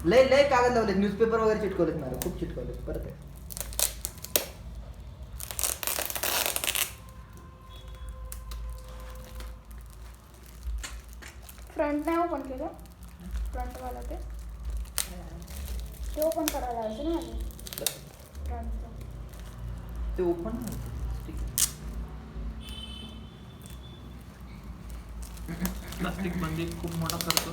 लय लय कागद लावलेत, न्यूजपेपर वगैरे चिटकवलेत मला, खूप चिटकवलेत. परत आहे. फ्रंट नाही ओपन केलं, फ्रंटवाला ते ओपन करायला लागतं ना माझं फ्रंटचं. ते ओपन प्लास्टिक बंदी खूप मोठा खर्च.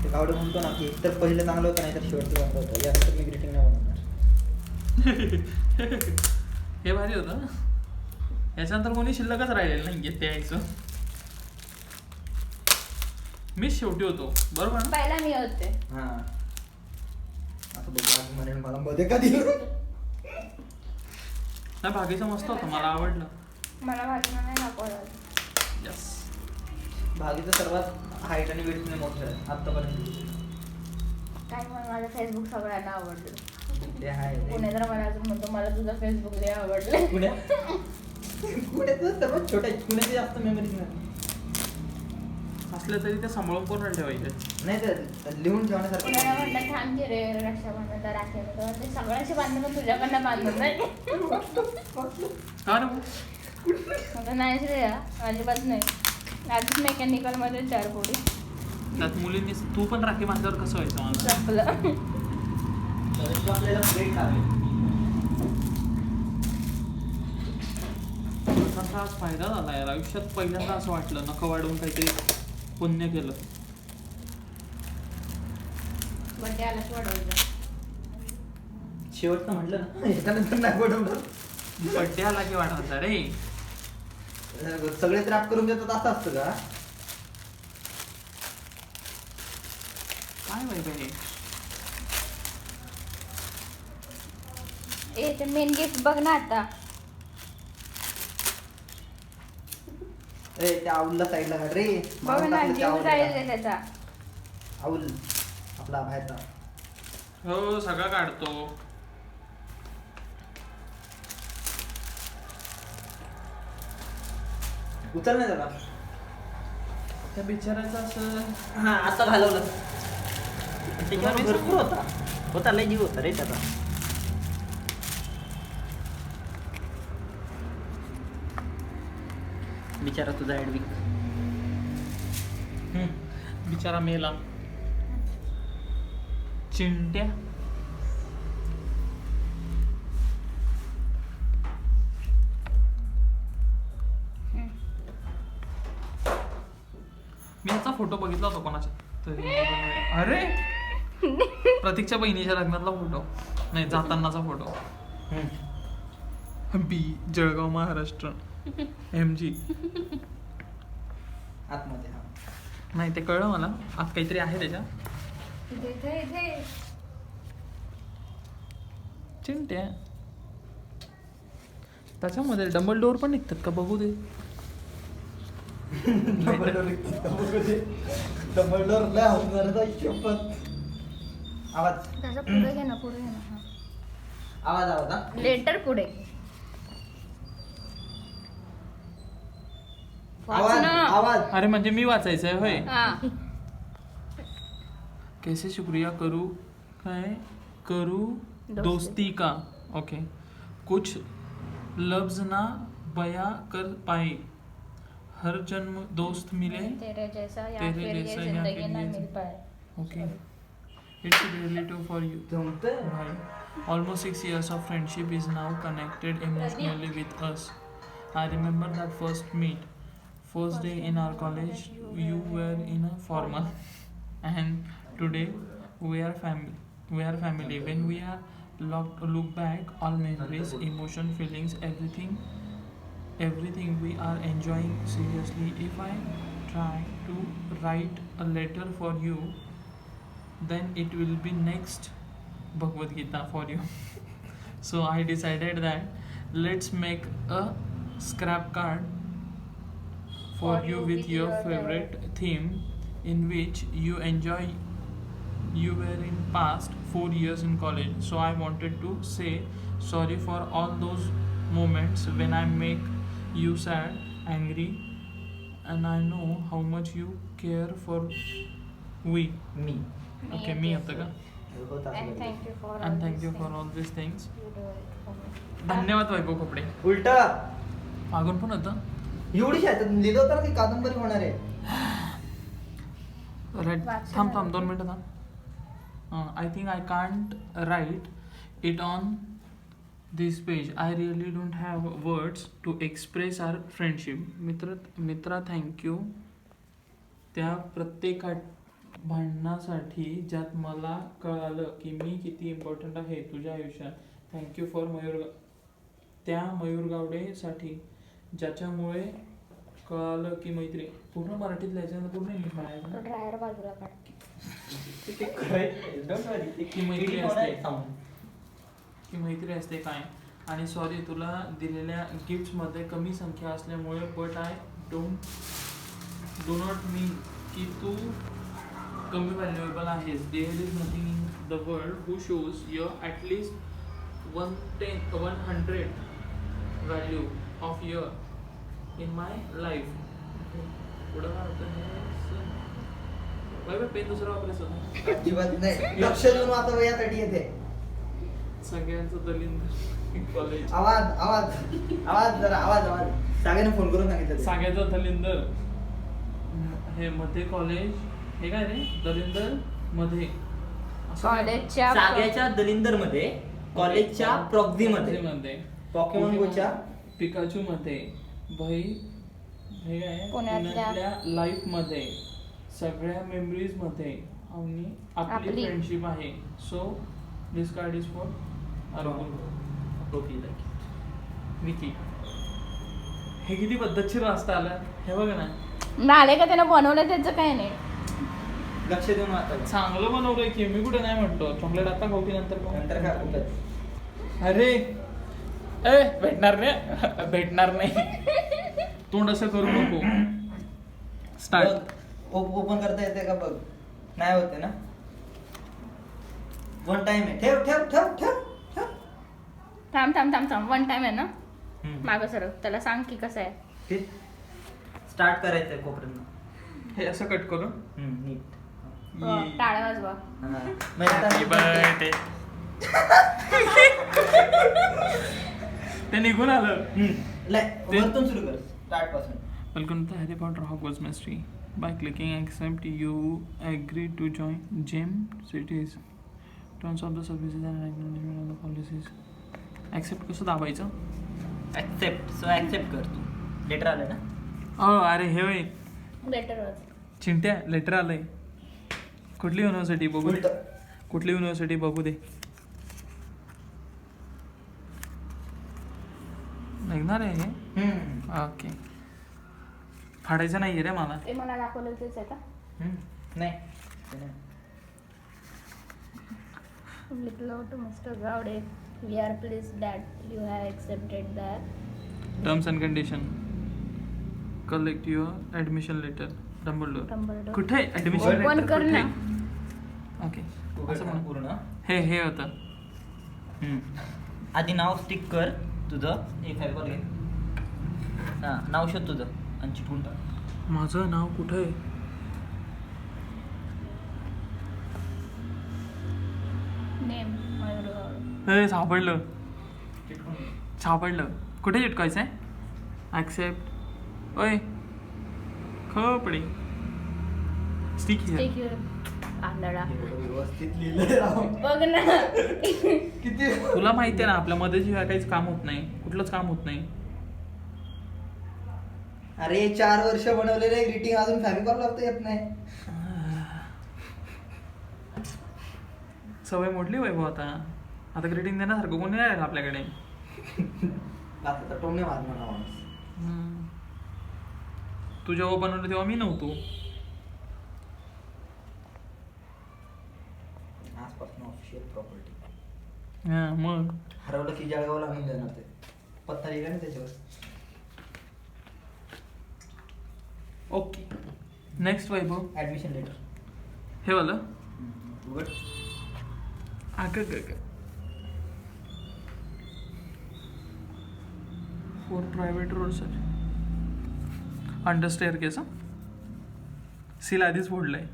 ते गावडे म्हणतो ना की एकतर पहिलं चांगलं होतं, नाही तर शेवटचं चांगलं होतं. यानंतर मी ग्रीटिंग नाही बनवणार. हे भारी होतं. याच्यानंतर कोणी शिल्लकच राहिलेलं नाही ते यायचं. मीच शेवटी होतो बरोबर ना. पहिला मी होते. हां असं बघ म्हणेल मला मध्ये कधी. नाही भागीचं मस्त होतं, मला आवडलं. मला भाजणं नाही दाखवलं. यस. भागीचं सर्वात हाईट आणि वेटने मोठं आहे आत्तापर्यंत. काय मग माझं फेसबुक सगळ्यांना आवडलं. ते आहे पुणे तर मला अजून म्हणतो मला तुझं फेसबुक लय आवडलं. पुण्याचं सर्वात छोटं आहे, पुण्याची जास्त मेमरीज नाही. असले तरी ते सांभाळून कोणाला ठेवायचे. नाही तर लिहून ठेवण्यासारखं. पुण्याला म्हटलं थांब की रे रक्षाबंधन तर राखेल तर ते सगळ्याशी बांधून तुझ्याकडनं बांधून नाही. का रे? म्हटलं नाही श्रेया अजिबात नाही. आधीच मेकॅनिकलमध्ये 4 पोळी त्यात मुलींनी तू पण राखी बांधल्यावर कसं व्हायचं मला. संपलं. आपल्याला ब्रेक लावेल. तसा आज फायदा झाला यार आयुष्यात. पहिल्यांदा असं वाटलं नखं वाढवून काहीतरी पुण्य केलं. बड्डे आलाच वाढवायचा. शेवटचं म्हटलं ना याच्यानंतर नाही बनवणार. बड्डे आला की वाढवायचा रे. सगळेच रॅप करून देतात असं असतं का? काय माहिती आहे. ए ते मेन गिफ्ट बघ ना आता. ए त्या आऊलला साईडला काढ रे. बघ मारून ना टाकलं त्या जीव आऊलला. राहील त्याचा. आऊल आपला बाहेरचा. हो सगळं काढतो. उचल नाही त्याला. त्या बिचारायचं असं. हा आता घालवलं. तुला मी भरपूर होता लय जीव होता रे त्याचा. बिचारा तुझा ऍडविक. बिचारा मेला. चिंट्या. मी याचा फोटो बघितला होता कोणाचा तरी. अरे प्रतीकच्या बहिणीच्या लग्नातला फोटो नाही जातानाचा फोटो. बी जळगाव महाराष्ट्र MG. आतमध्ये हा. नाही ते कळलं मला. आत काहीतरी आहे त्याच्या. इथे चिंट्या. त्याच्यामध्ये डबल डोअर पण निघतात का बघू दे. आवाज त्याचा पुढे घे ना पुढे घे ना. आवाज आवाज हा. लेटर पुढे. वाच आवाज ना. आवाज. अरे म्हणजे मी वाचायचं आहे होय. हा. कैसे शुक्रिया करूँ काय करूँ दोस्ती का. ओके. कुछ लफ्ज ना बयां कर पाए. हर जन्म दोस्त मिले तेरे जैसा या तेरे फिर ये जैसा या जिंदगी फिर ना ये मिल पाए. Okay. It's relative for you. जमतंय. Almost 6 years of friendship is now connected emotionally with us. I remember that first meet, first day in our college. You were in a formal, and today we are family. We are family. When we are look back, all memories, emotion, feelings, everything we are enjoying. Seriously, if I try to write a letter for you, then it will be next Bhagavad Gita for you. So I decided that let's make a scrap card for you with your favorite theme in which you enjoy. You were in past 4 years in college, so I wanted to say sorry for all those moments when I make you sad, angry, and I know how much you care for we. Me Okay, me आता का? होत And असं thank you for all And thank these you for things. all these things. You do it for me. धन्यवाद वैभव कपडे. उलट मागून पण होतं. एवढी शायद लिहिलं होतं ना की कादंबरी होणार आहे. Right. वाचन थांब झालं. 2 मिनिटं थांब. I think I can't write it on this page. I really don't have words to express our friendship. मित्रा थँक यू त्या प्रत्येक भांडणासाठी ज्यात मला कळालं की मी किती इम्पॉर्टंट आहे तुझ्या आयुष्यात. थँक्यू फॉर त्या मयूर गावडेसाठी ज्याच्यामुळे कळालं की मैत्री. पूर्ण मराठीत लिहायचं पूर्ण इंग्लिश तो म्हणायचं. ड्रायर बाजूला काढ. की मैत्री असते की मैत्री असते काय. आणि सॉरी तुला दिलेल्या गिफ्ट्समध्ये कमी संख्या असल्यामुळे but I do not mean की तू कमी व्हॅल्युएबल आहेस. There is nothing in the world who shows your at least 100 value of your in my life. पुढं काय होतं हे पेन दुसरा वापरायचं होतं. अजिबात नाही. लक्ष देऊन आता वयासाठी येते. सगळ्यांचं दलिंदर कॉलेज. आवाज आवाज आवाज जरा आवाज आवाज सगळ्यांना फोन करून सांगितलं. साग्याचं दलिंदर हे मध्ये कॉलेज. हे काय रे दलिंदर मध्ये असं काय? कॉलेजच्या साग्याच्या दलिंदर मध्ये कॉलेजच्या प्रॉक्झी मध्ये मध्ये पॉकेमॉन गोच्या पिकाचू मध्ये भाई हे काय पुण्यातल्या लाईफ मध्ये सगळ्या मेमरीज मध्ये आणि आपली आपली. फ्रेंडशिप आहे. So this card is for Vicky. हे किती पद्धतशीर वाचता आलं हे बघ ना. नाले का त्यानं बनवलं त्याचं काय नाही. लक्ष देऊन वाचा. चांगलं बनवलंय की मी कुठे नाही म्हणतो. चॉकलेट आता खाऊ की नंतर खाऊ? नंतर काय खूपच अरे भेटणार नाही. तोंड असं करू नको. स्टार्ट. ओपन करता येते का बघ. नाही होते ना. वन टाइम आहे. ठेव ठेव ठेव ठेव ठेव. थांब 1 टाइम आहे ना. मागं सर त्याला सांग की कसं आहे. स्टार्ट करायचंय कोपऱ्यात. हे असं कट करू. नीट. टाळ्या वाजवा. Happy birthday. ते निघून आलं. वरतून सुरू कर. स्टार्ट पासून. Welcome to the Harry Potter Hogwarts Mystery. By clicking accept, you agree to join Gem Cities. Terms of the services and acknowledgement of the policies. Accept कसं दाबायचं? ऍक्सेप्ट. सो ऍक्सेप्ट कर तू. Letter आलं ना. अरे हे वय letter वाज. Chintya letter आलंय. कुठली युनिव्हर्सिटी बघू दे. कुठली युनिव्हर्सिटी बघू दे. निघणार आहे हे. ओके. फाडायचं नाही रे मला. ते मला दाखवलं तेच आहे का. नाही. लिखलो to mister Gawade. We are pleased that you have accepted the terms and condition. Collect your admission letter. Dumbledore. कुठे ऍडमिशन Open कर ना. ओके असं म्हण पूर्ण. हे होतं. आधी नाव स्टिक कर तुझं. एक फायबर घे. हां नाव शोध तुझं आणि चिटकून टाक. माझं नाव कुठं आहे. नेम मयूर गावडे. हे सापडलं. चिटकून घे. सापडलं. कुठे चिटकायचं आहे. ॲक्सेप्ट. ओय खपडी स्टिक हिअर. Take your आंधळा. व्यवस्थित लिहिलं. बघ ना. किती तुला माहिती आहे ना आपल्या मध्ये शिवाय काहीच काम होत नाही. कुठलंच काम होत नाही. अरे 4 वर्ष बनवलेले ग्रीटिंग अजून फॅमिकॉल लावता येत नाही. सवय मोडली वैभव आता ग्रीटिंग देण्यासारखं कोणी नाही राहिलं आपल्याकडे. आता तर टोमने मारणार माणूस. तू जेव्हा बनवलं तेव्हा मी नव्हतो. आजपासून ऑफिशियल प्रॉपर्टी. हा मग हरवलं की जळगावला आणून देणार ते. पत्ता लिहिला ना त्याच्यावर. Okay next Vaibhav. Admission letter. हे वालं उघड. For private road sir. Under stair case seal आधीच फोडलंय.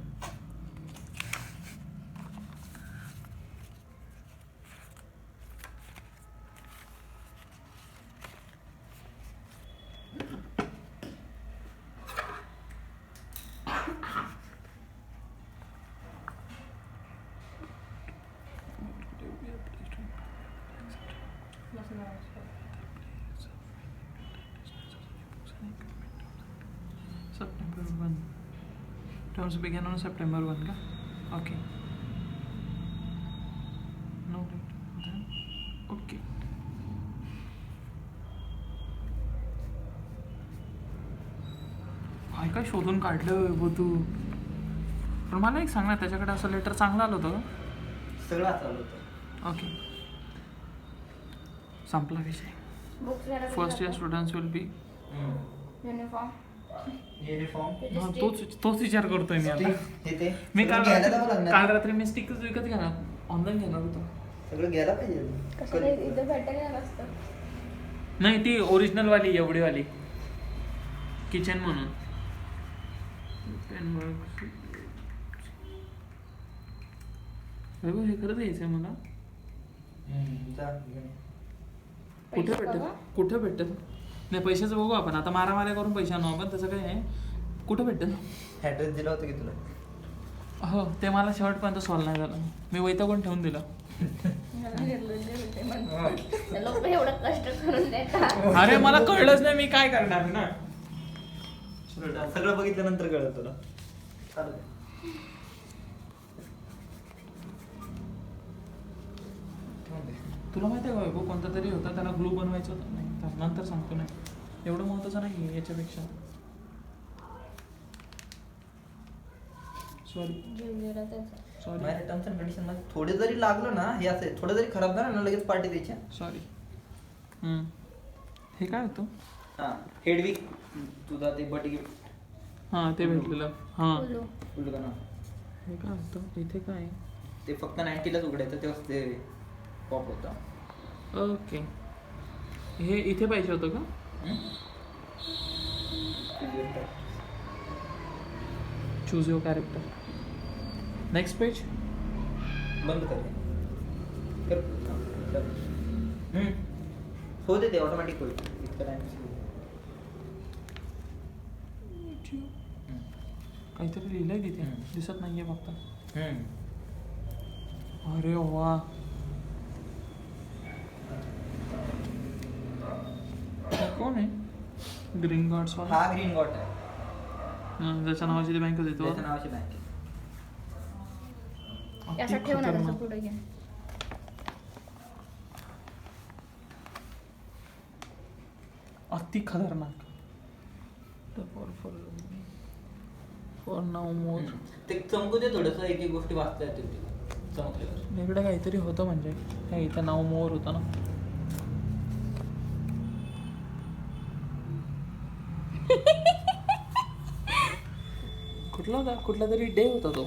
September 1. Terms began on September 1 का? Okay. No date. Then okay. काय शोधून काढलं हो तू. पण मला एक सांग ना, त्याच्याकडे असं लेटर चांगलं आलं होतं. सगळं चालू होतं. ओके, संपला विषय. Books first year students will be. Uniform uniform तोच विचार करतोय मी आता. मी काल रात्री मी स्टिकर्स विकत घेणार, ऑनलाईन घेणार होतो. सगळं घ्यायला पाहिजे. कसं इथं भेटायला नसतं. नाही, ती ओरिजिनल वाली, एवढी वाली किचन म्हणून. हे खरंच घ्यायचंय मला. कुठे भेटेल? कुठे भेटेल? नाही, पैशाचं बघू आपण आता. मारामाऱ्या करून पैसे आणू आपण, त्याचं काय आहे. कुठं भेटेल? ॲड्रेस दिला होता की तुला? हो, ते मला शेवटपर्यंत सॉल्व नाही झालं. मी वैतागून ठेवून दिलं. लोक एवढं कष्ट करून देतात. अरे मला कळलंच नाही मी काय करणार ना. सगळं बघितल्यानंतर कळत तुला. तुला माहिती आहे का कोणता तरी होता, त्याला ग्लू बनवायचं होतं. नाही, नंतर सांगतो. नाही, एवढं महत्वाचं नाही याच्यापेक्षा. सॉरी. माझ्या टर्म्स अँड कंडिशन मध्ये थोडे जरी लागलं ना, हे असं थोडं जरी खराब झालं ना, लगेच पार्टी द्यायच्या. सॉरी. हे काय होतं? हां, हेडविक तुझा ते बट गिफ्ट. हां, ते भेटलेलं. हां, उलगा ना. हे काय होतं? इथे काय? ते फक्त 90लाच उघडायचं, तेव्हा ते पॉप होतं. ओके, हे इथे पाहिजे होतं का? Choose your character. Next page. बंद कर. हो ते ऑटोमॅटिक होईल. इतका टाइम काहीतरी लिहिलंय तिथे, दिसत नाहीये फक्त. अरे वा, कोण आहे? ग्रीन गॉड्स वाला. हा ग्रीन गॉट आहे. ज्याच्या नावाची ती बँक देतो. त्याच्या नावाची बँक आहे. असं ठेव ना, तसं पुढे घ्या. अति खतरनाक. For now more. ते चमकू दे थोडंसं, एक एक गोष्टी वाचता येतील चमकल्यावर. इकडे काहीतरी होतं म्हणजे हे इथं नाव मोर होतं ना. कुठला होता? कुठला तरी डे होता तो.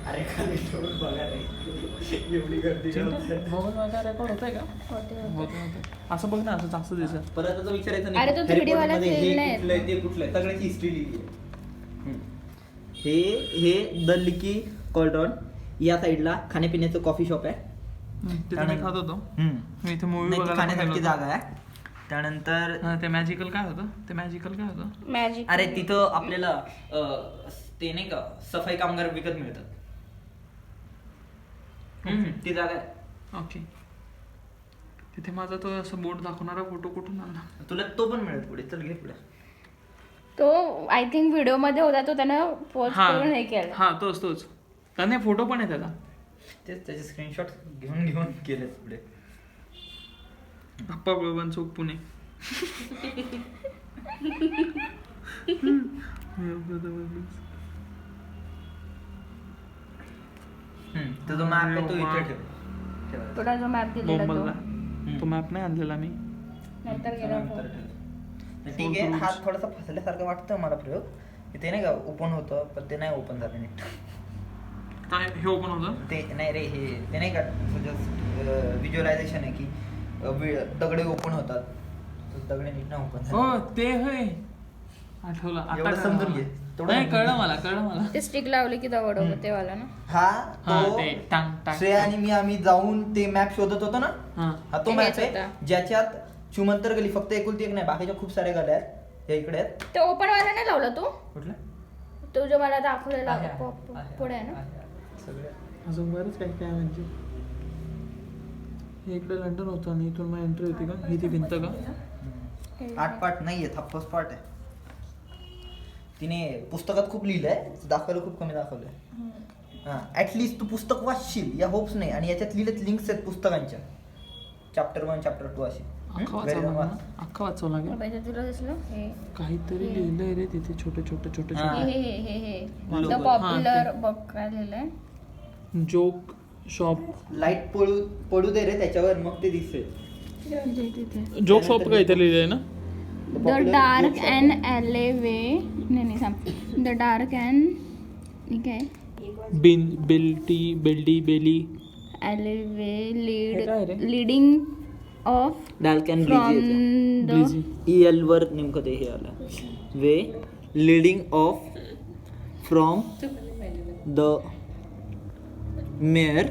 अरे खाली ठेवून बघा रे, एवढी गर्दी बघून माझा रेकॉर्ड होतंय का? होते. असं बघ ना, असं जास्त दिसत. परत आता विचारायचं अरे तो Harry 3D वाला Potter मध्ये खेळ नाही. हे कुठलं आहे, ते कुठलं आहे, सगळ्याची हिस्ट्री लिहिली आहे. हे द लिकी कॉल्ड्रॉन या साईडला खाण्यापिण्याचं कॉफी शॉप आहे. तिथे मी खात होतो. मी इथे मूवी बघायला खाण्यासाठी जागा आहे. त्यानंतर ते मॅजिकल काय होतं? मॅजिक. अरे तिथं आपल्याला ते नाही का सफाई कामगार विकत मिळतात. ती जागा आहे. ओके, तिथे माझा तो असं बोट दाखवणारा फोटो कुठून आला? तुला तो पण मिळेल पुढे. चल घे पुढे. तो आय थिंक व्हिडिओ मध्ये होता, तो त्यानं पोस्ट करून हे केलं. हा, तोच त्याने फोटो पण आहे त्याचा. तेच त्याचे स्क्रीनशॉट घेऊन केले पुढे. अप्पा बबन चौक पुणे. तो जो मॅप आहे तो इथे ठेव. तुला जो मॅप दिलेला तो मॅप नाही आणलेला मी. नंतर गेला ठीक आहे. हा थोडासा फसल्यासारखं वाटतं मला प्रयोग. ते नाही का ओपन होतं, पण ते नाही ओपन झालं नीट. काय हे ओपन होतं? ते नाही रे, हे ते नाही का जस्ट व्हिज्युअलायझेशन आहे की दगडे ओपन होतात. दगडे नीट ना open हो झाले. ते होय आठवलं आता एवढं कळलं समजून मला. घे. तेवढं नाही समजून कळलं मला ते स्टिक लावली की दगड होतं ते वाला ना. हा हा तो ते टांग टांग श्रेया आणि मी आम्ही जाऊन ते मॅप शोधत होतो ना. हा हा तो ते मॅप हेच आहे होता. ज्याच्यात चुमंतर गली फक्त एकुलती एक नाही, बाकीच्या खूप साऱ्या गल्या आहेत या इकडे आहेत. ते ओपन वाला नाही लावला तू? कुठल्या तो जो मला दाखवलेला आहे, पुढे आहे ना. सगळे अजून बरंच काय काय म्हणजे हे इकडे लंडन होतं आणि इथून मग एंट्री होती का ही ती भिंत का 8 पार्ट नाहीये, हा फर्स्ट पार्ट आहे. तिने पुस्तकात खूप लिहिलंय, दाखवायला खूप कमी दाखवलंय. हा ऍटलीस्ट तू पुस्तक वाचशील या होप्स नाही, आणि याच्यात लिहिलेत लिंक्स आहेत पुस्तकांच्या, चॅप्टर 1 चॅप्टर 2 अशी. अख्खा Very वाचावं long लागेल वाच. ना? अख्खा वाचावं लागेल पाहिजे तुला दिसलं हे काहीतरी लिहिलंय रे तिथे छोटे छोटे छोटे हा. हे हे हे हे लोक. द पॉप्युलर बघ काय लिहिलंय. छोटे जोक शॉप लाईट पडू दे रे त्याच्यावर, मग ते दिसेल. जोक शॉप काहीतरी लिहिलंय ना द डार्क अँड ॲलेवे नाही सांग द डार्क अँड काय बेल्डी बेली ॲलेवे हे काय रे? Leading off dark and from the ब्लिझी EL वर नेमकं ते हे आलं, way leading off from the मेअर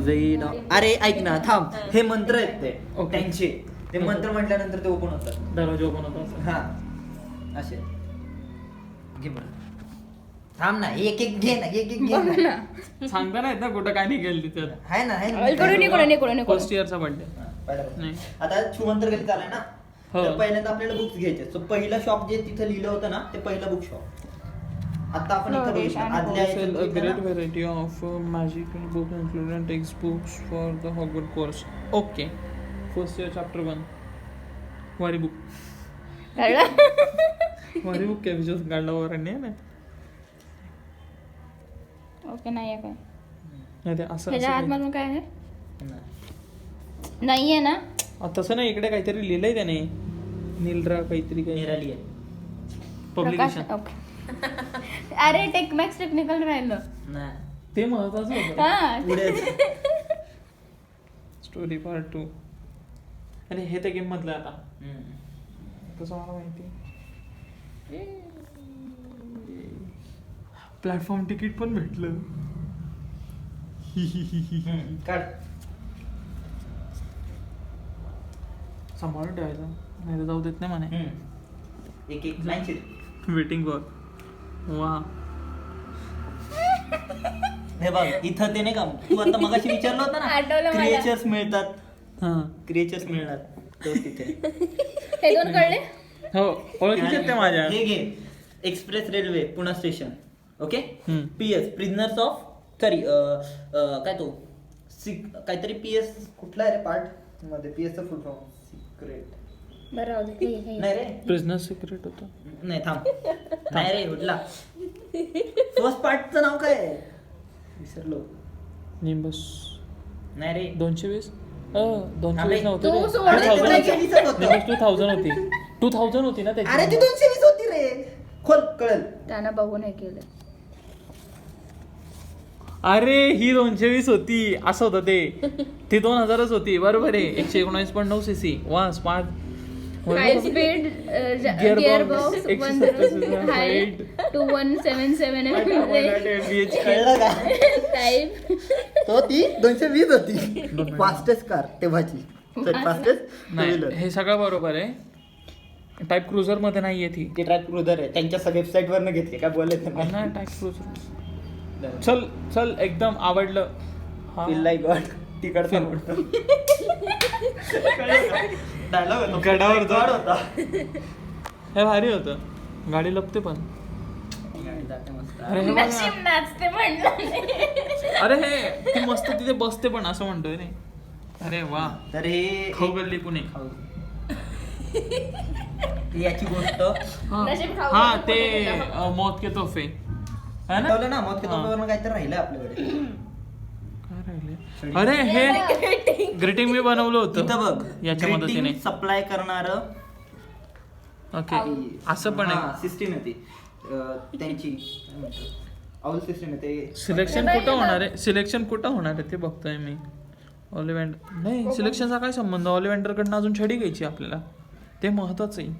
वे. अरे ऐक ना थांब, हे मंत्र आहेत ते Okay. त्यांचे, ते मंत्र म्हटल्यानंतर ते ओपन होतात. दरवाजा ओपन होता हा असे घे बरं, थांब ना, एक एक घे ना, एक एक घे बघ ना. ना सांगता नाही ना कुठं काय निघेल तिथं आहे ना, आहे इकडून इकडून इकडून इकडून फर्स्ट इयरचा बर्थडे हा, पहिल्यापासून. नाही आता छुमंतर गली चालाय ना, हो. तर पहिल्यांदा आपल्याला बुक्स घ्यायचे. सो पहिलं शॉप जे तिथं लिहिलं होतं ना, ते पहिलं बुक शॉप. आता आपण इथं Flourish बघितलं, and आदल्या sell याच्यात a बघितलं great ना, variety of magical books including textbooks for the Hogwarts course. Okay. First year chapter 1. वारी बुक कळलं. वारी बुक काय विचार काढला वरांनी आहे ना ओके नाही आहे काय नाही ते असं त्याच्या असं आतमधून काय आहे नाही, नाहीये ना. तसं नाही इकडे काहीतरी लिहिलंय त्याने नीलरा काहीतरी काही निराली आहे. प्रकाश पब्लिकेशन ओके. अरे टेकमॅक्स टेक्निकल राहिलं. नाही, ते महत्वाचं होतं हा पुढे स्टोरी पार्ट 2 अरे हे ते गेम मधलं आता हम्म. कसं मला माहिती प्लॅटफॉर्म तिकीट पण भेटलं काढ. सांभाळून ठेवायचं नाही तर जाऊ देत नाही म्हणे हम्म. एक एक लाईन शिर. वेटिंग फॉर वा हे बघ इथं ते नाही का, तू आता मगाशी विचारलं होतं आठवलं ना, मला. क्रिएचर्स मिळतात, हां क्रिएचर्स मिळणार, तो तिथे. हे दोन कळले. हो ओळखीचे आहेत ते माझ्या हे घे, express railway Pune station. Okay. हम्म. PS प्रिझनर्स ऑफ सॉरी काय तो काहीतरी PS कुठला आहे रे पार्ट मध्ये, PS चा फुल फॉर्म सिक्रेट बरं राहू दे. हे, हे. नाही रे, प्रिझनर सिक्रेट होतं नाही थांब, नाही रे उठला. फर्स्ट पार्टचं नाव काय आहे? विसरलो. निंबस नाही रे, 220 220 अबे, नव्हते तू रे. सोड. अरे, ते 2000 220 होतं. निंबस 2000 होती 2000 होती ना त्याची अरे ती 220 होती रे, खोल कळल. त्यानं बघून हे केलं. अरे ही 220 होती असं होतं ते 2000च होती बरोबर आहे 119.9 cc वा smart high speed gear box 170 height 2177 कळलं का? टाईप. तो ती 220 होती, फास्टेस्ट कार तेव्हाची, फास्टेस्ट नाही हे सगळं बरोबर आहे टाईप क्रुझर मध्ये नाहीये ती ते ट्रॅक क्रुझर आहे, त्यांच्या वेबसाईट वरनं घेतले, काय बोलायचं नाही. ना टाईप क्रुझर चल चल एकदम आवडलं हा. पिल्लाई गॉड तिकडचा डायलॉग गडावर गॉड होता. हे भारी होतं गाडी लपते पण अरे हे बघ ना. नशीब नाचते म्हणलं. अरे हे ती मस्त तिथे बसते पण असं म्हणतोय नाही अरे वा तर हे खाऊ गल्ली पुणे याची गोष्ट नशीब खाऊ हा गल्ली ते पुणे गेला. मौत के तोफे है ना आठवलं ना, मग त्याच्यावरनं काहीतरी राहिलं आपल्याकडे. काय राहिले अरे हे ग्रीटिंग मी बनवलं इथं होतं बघ, याच्या मदतीने सप्लाय करणार ओके असं पण आहे सिस्टीम आहे ती त्यांची औल सिस्टीम आहे ते. सिलेक्शन कुठं होणार आहे सिलेक्शन कुठं होणार आहे ते बघतोय मी ऑलिव्हेंडर नाही, सिलेक्शनचा काय संबंध? ऑलिव्हेंडरकडनं अजून छडी घ्यायची आपल्याला, ते महत्वाचं आहे.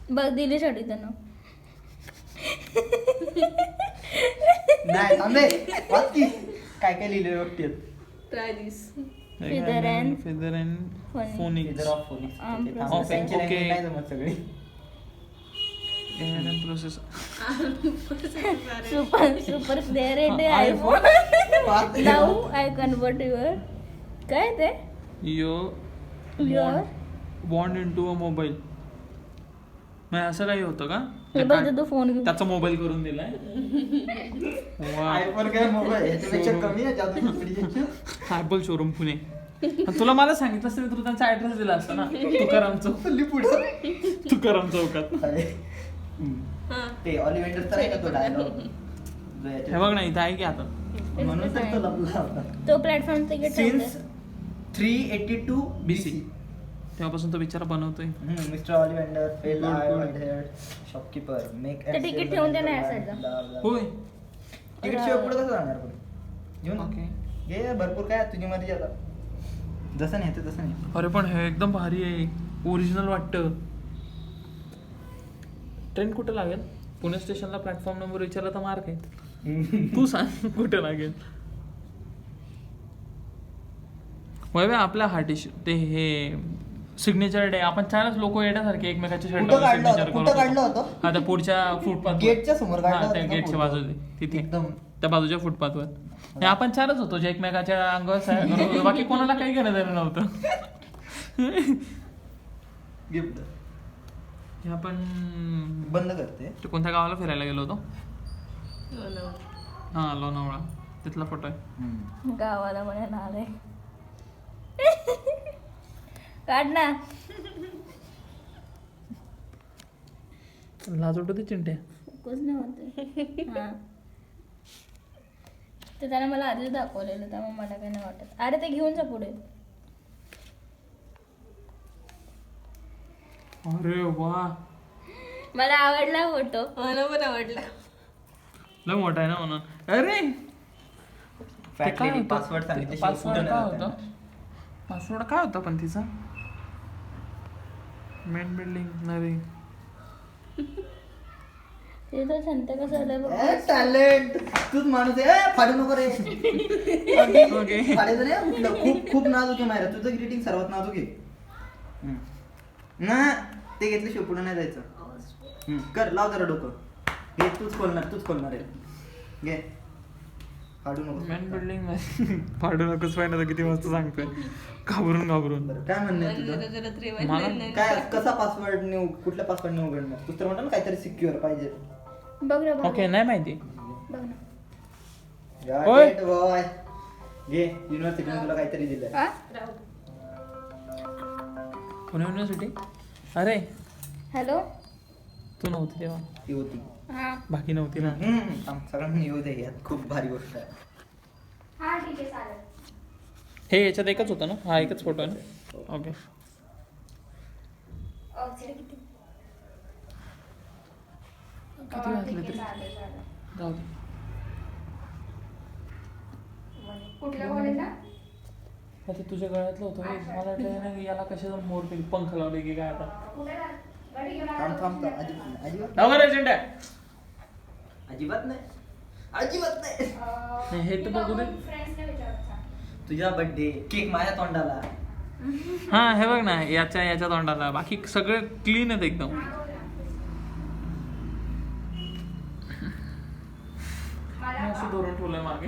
बघ दिली छडी त्यानं. नाही थांबे, वाच की. काय काय लिहिलेले गोष्टी आहेत. Try this. Feather and feather and phonics. Phoenix. Feather of phonics. Arm ते थांब, processor. त्यांची language Okay. नाही जमत सगळी. Process. Super clarity iPhone. Watch. Now I convert your काय ते your bond into a mobile. नाही असं काही होतं का? हे बघ तू फोन घेऊन. त्याचा मोबाईल करून दिलाय. वा. iPhone काय मोबाईल याच्यापेक्षा कमी आहे जादू कंपनीच्या. Apple showroom Pune. आणि तुला मला सांगितलं असतं मी तुला त्यांचा ऍड्रेस दिला असता ना. तुकाराम चौक. हल्ली पुढं. तुकाराम चौकात. अरे. ते ऑलिव्हेंडर तर आहे का तो डायलॉग. हे बघ ना इथं आहे की आता. म्हणून तर तो लपला होता. तो प्लॅटफॉर्म तिकीट सिन्स 382 BC. तेव्हापासून तो बिचारा बनवतोय. मिस्टर ऑलिव्हेंडर फेल हेड शॉपकीपर मेक ते तिकीट ठेवून दे ना या साईडला. होय. तिकीट शिवाय पुढे कसं जाणार पुढे घेऊन ओके. घे भरपूर काय तुझी मर्जी आता. जसं नाही ते तसं नाही. अरे पण हे एकदम भारी आहे, ओरिजिनल वाटतं. ट्रेन कुठे लागेल? पुणे स्टेशनला प्लॅटफॉर्म नंबर विचारला तर मार्क आहे. तू सांग कुठे लागेल. वय आपल्या हार्टिश ते हे सिग्नेचर डे आपण चारच लोक येण्यासारखे एकमेकाच्या कुठं काढलं सिग्नेचर होतं? कुठं काढलं करतो. होतं? आता पुढच्या फुटपाथ गेटच्या समोर काढलं होतं त्या का गेटच्या फोटो? बाजूला तिथे एकदम त्या बाजूच्या फुटपाथवर. हे आपण चारच होतो जे एकमेकाच्या अंगावर सह्या करत होतो. बाकी कोणाला काही घेणं देणं नव्हतं. गिफ्ट हे आपण बंद करते. ते कोणत्या गावाला फिरायला गेलो होतो? हा लोणावळा. तिथला फोटो आहे. गावाला म्हणायला आले. काढ ना. लाज उठवते चिंट्या. फोकस नाही होते. हा. ते त्याने मला आधीच दाखवलेलं त्यामुळे मला काही नाही वाटत. अरे ते घेऊन जा पुढे. अरे वा, मला आवडला फोटो. मला पण आवडला. लय मोठा आहे ना म्हणून. अरे ते काय होतं? पासवर्ड सांगितले पासवर्ड काय होतं? पासवर्ड काय होता पण तिचा? मेन बिल्डिंग नाही. ते तर संत कसं आलं बघ. टॅलेंट तूच माणूस आहे. फाडू नको रे. ओके. फाडायचं नाही कुठलं. खूप खूप नाजूक आहे मायरा. तुझं ग्रीटिंग सर्वात नाजूक आहे. ना ते घेतल्याशिवाय पुढे नाही जायचं. कर लाव जरा डोकं. घे तूच खोलणार आहे. घे फाडू नको. मेन बिल्डिंग नाही. फाडू नकोस पाहिजे तर किती मस्त सांगतोय. घाबरून बरं, काय म्हणणं आहे तुझं? मला काय कसा पासवर्ड न्यू कुठल्या पासवर्ड न्यू उघडणार? तू तर म्हणतो ना काहीतरी सिक्युअर पाहिजे. बघ ना. ओके नाही माहिती. बघ ना. ओय. Got it, boy. घे युनिव्हर्सिटीने तुला काहीतरी दिलंय. हा? पुणे युनिव्हर्सिटी. अरे हॅलो. तू नव्हती तेव्हा, ती होती. हा. बाकी नव्हती ना. सगळ्यांनी येऊ दे यात खूप भारी गोष्ट आहे. हा ठीक आहे चालेल. हे याच्यात एकच होतं ना? हा एकच फोटो आहे ना? ओके. किती किती वाजले तरी चालेल. जाऊ दे. कुठल्या कॉलेजला? आता तुझ्या गळ्यातलं होतं हे. मला वाटलं नाही याला कशाचा मोर पंख लावले की काय आता. थांब अजिबात लावा रे चिंट्या. अजिबात नाही. नाही, हे तर बघू दे. तुझा बर्थडे केक माझ्या तोंडाला. हा हे बघ ना याच्या तोंडाला. बाकी सगळं क्लीन आहेत एकदम. असं धरून ठेवलंय मागे.